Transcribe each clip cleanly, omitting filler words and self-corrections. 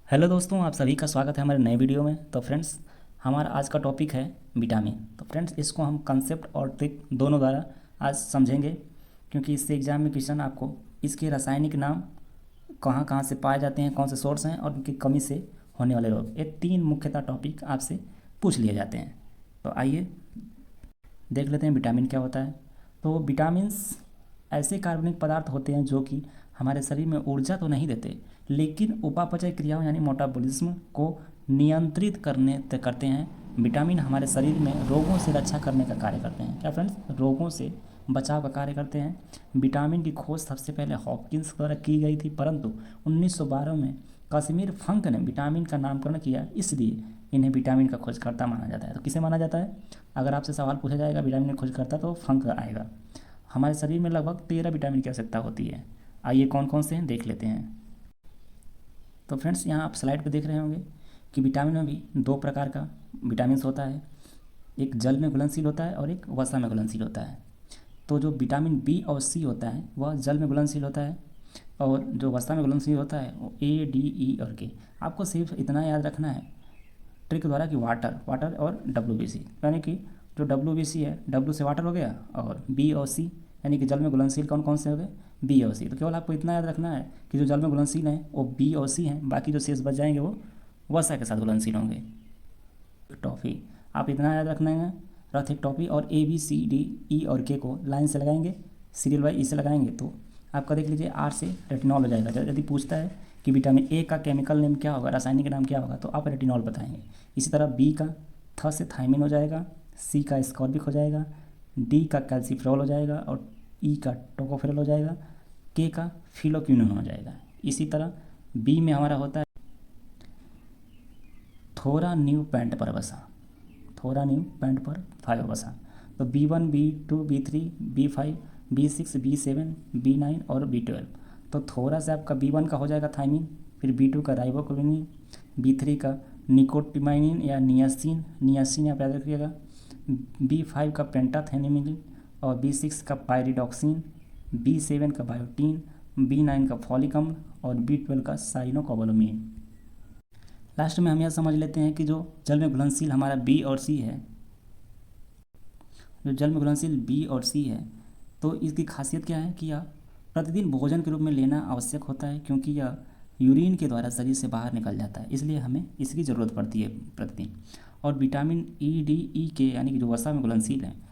Hello दोस्तों, आप सभी का स्वागत है हमारे नए वीडियो में। तो फ्रेंड्स, हमारा आज का टॉपिक है विटामिन। तो फ्रेंड्स, इसको हम कंसेप्ट और ट्रिक दोनों द्वारा आज समझेंगे, क्योंकि इससे एग्जाम में क्वेश्चन आपको इसके रासायनिक नाम कहाँ कहाँ से पाए जाते हैं, कौन से सोर्स हैं और उनकी कमी से होने वाले रोग, ये तीन मुख्यतः टॉपिक आपसे पूछ लिए जाते हैं। तो आइए देख लेते हैं विटामिन क्या होता है। तो विटामिन्स ऐसे कार्बनिक पदार्थ होते हैं जो कि हमारे शरीर में ऊर्जा तो नहीं देते, लेकिन उपापचय क्रियाओं यानी मेटाबॉलिज्म को नियंत्रित करते हैं। विटामिन हमारे शरीर में रोगों से रक्षा करने का कार्य करते हैं। क्या फ्रेंड्स? रोगों से बचाव का कार्य करते हैं। विटामिन की खोज सबसे पहले हॉपकिंस द्वारा की गई थी, परंतु 1912 में कश्मीर फंक ने विटामिन का नामकरण किया, इसलिए इन्हें विटामिन का खोजकर्ता माना जाता है। तो किसे माना जाता है? अगर आपसे सवाल पूछा जाएगा विटामिन का खोजकर्ता, तो फंक आएगा। हमारे शरीर में लगभग 13 विटामिन की आवश्यकता होती है। आइए कौन कौन से हैं देख लेते हैं। तो फ्रेंड्स, यहाँ आप स्लाइड पर देख रहे होंगे कि विटामिन में भी दो प्रकार का विटामिन होता है। एक जल में घुलनशील होता है और एक वसा में घुलनशील होता है। तो जो विटामिन बी और सी होता है वह जल में घुलनशील होता है, और जो वसा में घुलनशील होता है वो ए, डी, ई और के। आपको सिर्फ इतना याद रखना है ट्रिक द्वारा कि वाटर वाटर और डब्ल्यू बी सी, यानी कि जो डब्ल्यू बी सी है, डब्ल्यू से वाटर हो गया, और बी और सी यानी कि जल में घुलनशील कौन कौन से हो गए? बी और सी। तो केवल आपको इतना याद रखना है कि जो जल में घुलनशील हैं वो बी और सी हैं, बाकी जो शेष बच जाएंगे वो वसा के साथ घुलनशील होंगे। टॉफ़ी, आप इतना याद रखना है, रथ एक टॉफ़ी, और A B C D E और के को लाइन से लगाएंगे, सीरियल वाइज इसे लगाएंगे तो आपका देख लीजिए आर से रेटिनॉल हो जाएगा। यदि पूछता है कि विटामिन ए का केमिकल नेम क्या होगा, रासायनिक नाम क्या होगा, तो आप रेटिनॉल बताएंगे। इसी तरह बी का थ से थायमिन हो जाएगा, सी का स्कॉर्बिक हो जाएगा, डी का कैल्सिफ्रॉल हो जाएगा, और ई का टोकोफेरल हो जाएगा, के का फिलोक्विनोन हो जाएगा। इसी तरह बी में हमारा होता है थोरा न्यू पैंट पर बसा, थोरा न्यू पैंट पर 5 बसा। तो B1, B2, B3, B5, B6, B7, B9 और B12। तो थोड़ा से आपका B1 का हो जाएगा थायमिन, फिर B2 का राइबोक्लोनिन, B3 का निकोटिमाइनिन या नियासिन, नियासिन आप याद रखिएगा, B5 का पेंटाथेनिमिन, और B6 का पायरिडॉक्सिन, B7 का बायोटीन, B9 का फॉलिक अम्ल और B12 का साइनोकोबालामिन। लास्ट में हम यह समझ लेते हैं कि जो जल में घुलनशील हमारा बी और सी है, जो जल में घुलनशील बी और सी है, तो इसकी खासियत क्या है कि यह प्रतिदिन भोजन के रूप में लेना आवश्यक होता है, क्योंकि यह यूरिन के द्वारा शरीर से बाहर निकल जाता है, इसलिए हमें इसकी ज़रूरत पड़ती है प्रतिदिन। और विटामिन ई, डी, ई के यानी कि जो वसा में घुलनशील हैं,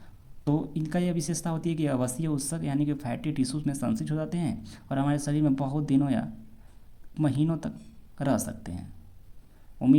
तो इनका यह विशेषता होती है कि अवसीय उत्सक यानी कि फैटी टिश्यूज़ में संचित हो जाते हैं और हमारे शरीर में बहुत दिनों या महीनों तक रह सकते हैं।